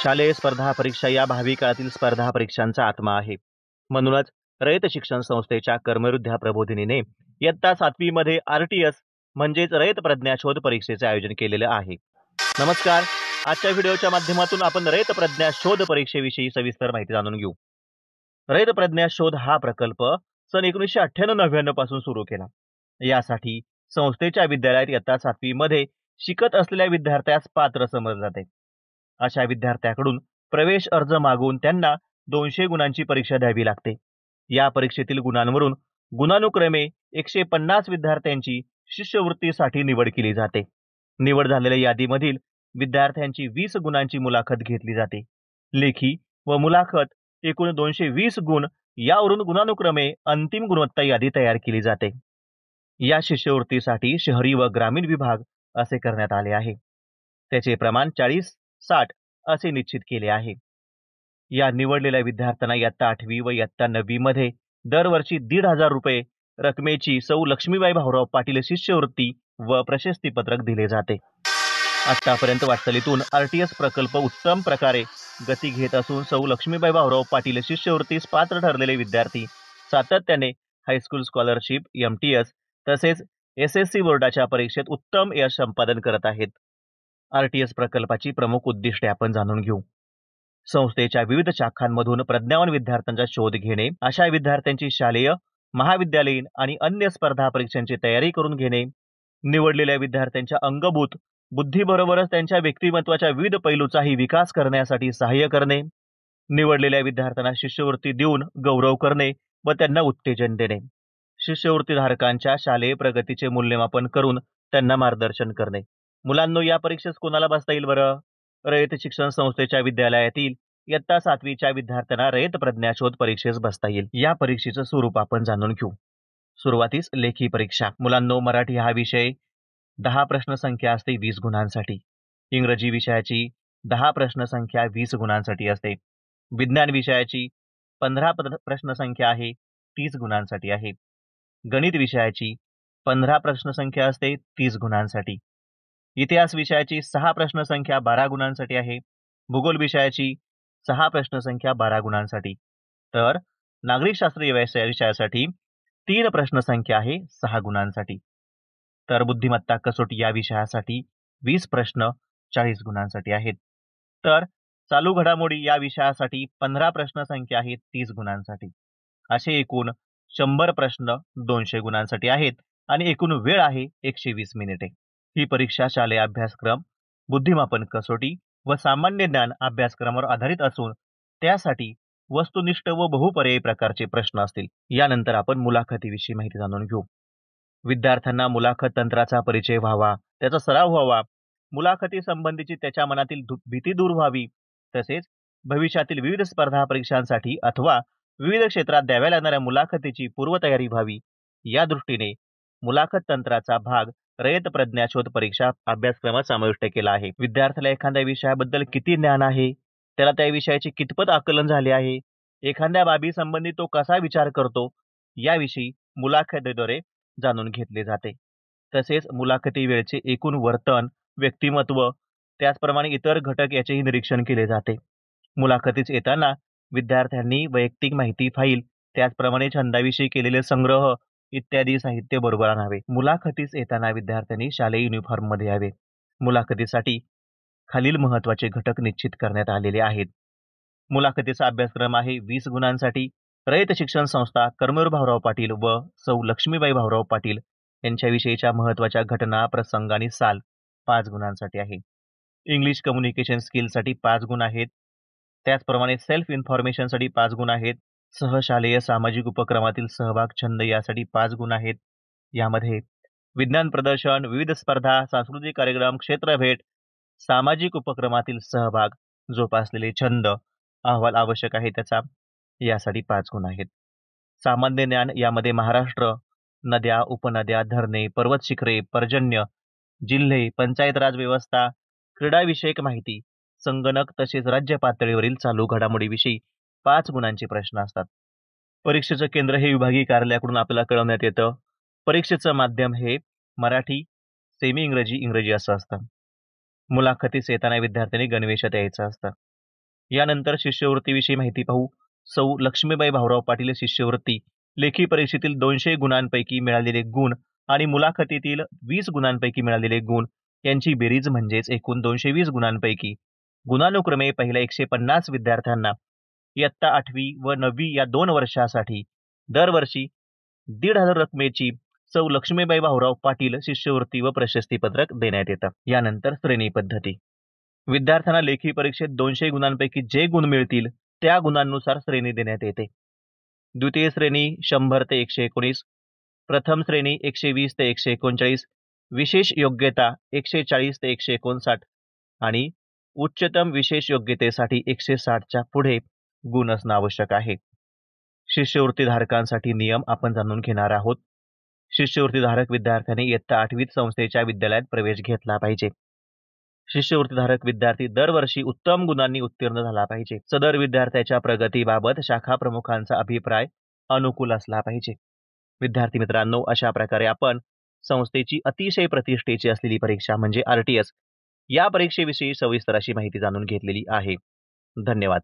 शालेय स्पर्धा परीक्षा या भावी काळातील स्पर्धा परीक्षांचा आत्मा आहे. म्हणूनच रयत शिक्षण संस्थेच्या कर्मयोद्धा प्रबोधिनीने इयत्ता 7वी मध्ये आरटीएस म्हणजेच रयत प्रज्ञा शोध परीक्षेचे आयोजन केलेले आहे. नमस्कार. आजच्या व्हिडिओच्या माध्यमातून आपण रयत प्रज्ञा शोध परीक्षेविषयी सविस्तर माहिती जाणून घेऊ. रयत प्रज्ञा शोध हा प्रकल्प सन 1998-99 पासून सुरू केला. यासाठी संस्थेच्या विद्यालयात इयत्ता 7वी मध्ये शिकत असलेल्या विद्यार्थ्यास पात्र समजले जाते. अशा विद्यार्थ्याकडून प्रवेश अर्ज मागून त्यांना 200 गुणांची परीक्षा द्यावी लागते. या परीक्षेतील गुणांवरून गुणानुक्रमे 150 विद्यार्थ्यांची शिष्यवृत्तीसाठी निवड केली जाते. निवड झालेल्या यादीमधील विद्यार्थ्यांची 20 गुणांची मुलाखत घेतली जाते. लेखी व मुलाखत एकूण 220 गुण यावरून गुणानुक्रमे अंतिम गुणवत्ता यादी तयार केली जाते. या शिष्यवृत्तीसाठी शहरी व ग्रामीण विभाग असे करण्यात आले आहे. त्याचे प्रमाण 40-60 असे निश्चित केले आहे. या निवडलेल्या विद्यार्थ्यांना इयत्ता 8वी व इयत्ता 9वी मध्ये दरवर्षी 1,500 रुपये रकमेची सौ लक्ष्मीबाई भाऊराव पाटील शिष्यवृत्ती व प्रशस्तीपत्रक दिले जाते. आतापर्यंत वाटचालीतून आरटीएस प्रकल्प उत्तम प्रकारे गती घेत असून सौ लक्ष्मीबाई भाऊराव पाटील शिष्यवृत्तीस पात्र ठरलेले विद्यार्थी सातत्याने हायस्कूल स्कॉलरशिप, MTS तसेच SSC बोर्डाच्या परीक्षेत उत्तम यश संपादन करत आहेत. आरटीएस प्रकल्पाची प्रमुख उद्दिष्टे आपण जाणून घेऊ. संस्थेच्या विविध शाखांमधून प्रज्ञावान विद्यार्थ्यांचा शोध घेणे, अशा विद्यार्थ्यांची शालेय, महाविद्यालयीन आणि अन्य स्पर्धा परीक्षांची तयारी करून घेणे, निवडलेल्या विद्यार्थ्यांच्या अंगभूत बुद्धीबरोबरच त्यांच्या व्यक्तिमत्वाच्या विविध पैलूचाही विकास करण्यासाठी सहाय्य करणे, निवडलेल्या विद्यार्थ्यांना शिष्यवृत्ती देऊन गौरव करणे व त्यांना उत्तेजन देणे, शिष्यवृत्तीधारकांच्या शालेय प्रगतीचे मूल्यमापन करून त्यांना मार्गदर्शन करणे. मुलांनो, या परीक्षेस कोणाला बसता येईल बरं? रयत शिक्षण संस्थेच्या विद्यालयातील इयत्ता 7वीच्या विद्यार्थ्यांना रयत प्रज्ञा शोध परीक्षेस बसता येईल. या परीक्षेचं स्वरूप आपण जाणून घेऊ. सुरुवातीस लेखी परीक्षा. मुलांनो, मराठी हा विषय 10 प्रश्न संख्या असते 20 गुणांसाठी. इंग्रजी विषयाची 10 प्रश्न संख्या 20 गुणांसाठी असते. विज्ञान विषयाची 15 प्रश्न संख्या आहे 30 गुणांसाठी आहे. गणित विषयाची 15 प्रश्न संख्या असते 30 गुणांसाठी. इतिहास विषयाची 6 प्रश्न संख्या 12 गुणांसाठी आहे. भूगोल विषयाची 6 प्रश्न संख्या 12 गुणांसाठी. तर नागरिकशास्त्र विषयासाठी 3 प्रश्न संख्या आहे 6 गुणांसाठी. तर बुद्धिमत्ता कसोटी या विषयासाठी 20 प्रश्न 40 गुणांसाठी आहेत. तर चालू घडामोडी या विषयासाठी 15 प्रश्न संख्या आहे 30 गुणांसाठी. असे एकूण 100 प्रश्न 200 गुणांसाठी आहेत आणि एकूण वेळ आहे 120 मिनिटे. ही परीक्षा शालेय अभ्यासक्रम, बुद्धिमापन कसोटी व सामान्य ज्ञान अभ्यासक्रमावर आधारित असून त्यासाठी वस्तुनिष्ठ व बहुपर्यायी प्रकारचे प्रश्न असतील. यानंतर आपण मुलाखतीविषयी माहिती जाणून घेऊ. विद्यार्थ्यांना मुलाखत तंत्राचा परिचय व्हावा, त्याचा सराव व्हावा, मुलाखती संबंधीची त्याच्या मनातील भीती दूर व्हावी, तसेच भविष्यातील विविध स्पर्धा परीक्षांसाठी अथवा विविध क्षेत्रात द्याव्या लागणाऱ्या मुलाखतीची पूर्वतयारी व्हावी, या दृष्टीने मुलाखत तंत्राचा भाग रयत प्रज्ञा शोध परीक्षा अभ्यासक्रमात समाविष्ट केला आहे. विद्यार्थ्याला एखाद्या विषयाबद्दल किती ज्ञान आहे, त्याला त्या विषयाचे कितपत आकलन झाले आहे, एखाद्या बाबी संबंधी तो कसा विचार करतो, याविषयी मुलाखतीद्वारे जाणून घेतले जाते. तसेच मुलाखती वेळचे एकूण वर्तन, व्यक्तिमत्व, त्याचप्रमाणे इतर घटक याचेही निरीक्षण केले जाते. मुलाखतीस येताना विद्यार्थ्यांनी वैयक्तिक माहिती फाईल, त्याचप्रमाणे छंदाविषयी केलेले संग्रह इत्यादी साहित्य बरोबर आणावे. मुलाखतीस येताना विद्यार्थ्यांनी शालेय युनिफॉर्म मध्ये यावे. मुलाखतीसाठी खालील महत्त्वाचे घटक निश्चित करण्यात आलेले आहेत. मुलाखतीचा अभ्यासक्रम आहे 20 गुणांसाठी. रयत शिक्षण संस्था कर्मवीर भाऊराव पाटील व सौ लक्ष्मीबाई भाऊराव पाटील यांच्याविषयीच्या महत्त्वाच्या घटना, प्रसंग आणि साल 5 गुणांसाठी आहे. इंग्लिश कम्युनिकेशन स्किलसाठी 5 गुण आहेत. त्याचप्रमाणे सेल्फ इन्फॉर्मेशनसाठी 5 गुण आहेत. सहशालेय सामाजिक उपक्रमातील सहभाग, छंद यासाठी 5 गुण आहेत. यामध्ये विज्ञान प्रदर्शन, विविध स्पर्धा, सांस्कृतिक कार्यक्रम, क्षेत्रभेट, सामाजिक उपक्रमातील सहभाग, जोपासलेले छंद, अहवाल आवश्यक आहे त्याचा, यासाठी 5 गुण आहेत. सामान्य ज्ञान यामध्ये महाराष्ट्र, नद्या, उपनद्या, धरणे, पर्वत शिखरे, पर्जन्य, जिल्हे, पंचायत राज व्यवस्था, क्रीडाविषयक माहिती, संगणक तसेच राज्य पातळीवरील चालू घडामोडीविषयी 5 गुणांचे प्रश्न असतात. परीक्षेचं केंद्र हे विभागीय कार्यालयाकडून आपल्याला कळवण्यात येतं. परीक्षेचं माध्यम हे मराठी, सेमी इंग्रजी, इंग्रजी असं असतं. मुलाखतीस येताना विद्यार्थ्यांनी गणवेशात यायचं असतं. यानंतर शिष्यवृत्तीविषयी माहिती पाहू. सौ लक्ष्मीबाई भाऊराव पाटील शिष्यवृत्ती. लेखी परीक्षेतील 200 गुणांपैकी मिळालेले गुण आणि मुलाखतीतील 20 गुणांपैकी मिळालेले गुण यांची बेरीज म्हणजेच एकूण 220 गुणांपैकी गुणानुक्रमे पहिल्या 150 विद्यार्थ्यांना इयत्ता 8वी व 9वी या 2 वर्षासाठी दरवर्षी 1,500 रकमेची सौ लक्ष्मीबाई भाऊराव पाटील शिष्यवृत्ती व प्रशस्तीपत्रक देण्यात येतं. यानंतर श्रेणी पद्धती. विद्यार्थ्यांना लेखी परीक्षेत 200 गुणांपैकी जे गुण मिळतील त्या गुणांनुसार श्रेणी देण्यात येते. द्वितीय श्रेणी 100 ते 119, प्रथम श्रेणी 120 ते 139, विशेष योग्यता 140 ते 159 आणि उच्चतम विशेष योग्यतेसाठी 160च्या पुढे गुण असणं आवश्यक आहे. शिष्यवृत्तीधारकांसाठी नियम आपण जाणून घेणार आहोत. शिष्यवृत्तीधारक विद्यार्थ्यांनी इयत्ता 8वीत संस्थेच्या विद्यालयात प्रवेश घेतला पाहिजे. शिष्यवृत्तीधारक विद्यार्थी दरवर्षी उत्तम गुणांनी उत्तीर्ण झाला पाहिजे. सदर विद्यार्थ्याच्या प्रगतीबाबत शाखा प्रमुखांचा अभिप्राय अनुकूल असला पाहिजे. विद्यार्थी मित्रांनो, अशा प्रकारे आपण संस्थेची अतिशय प्रतिष्ठेची असलेली परीक्षा म्हणजे RTS या परीक्षेविषयी सविस्तर अशी माहिती जाणून घेतलेली आहे. धन्यवाद.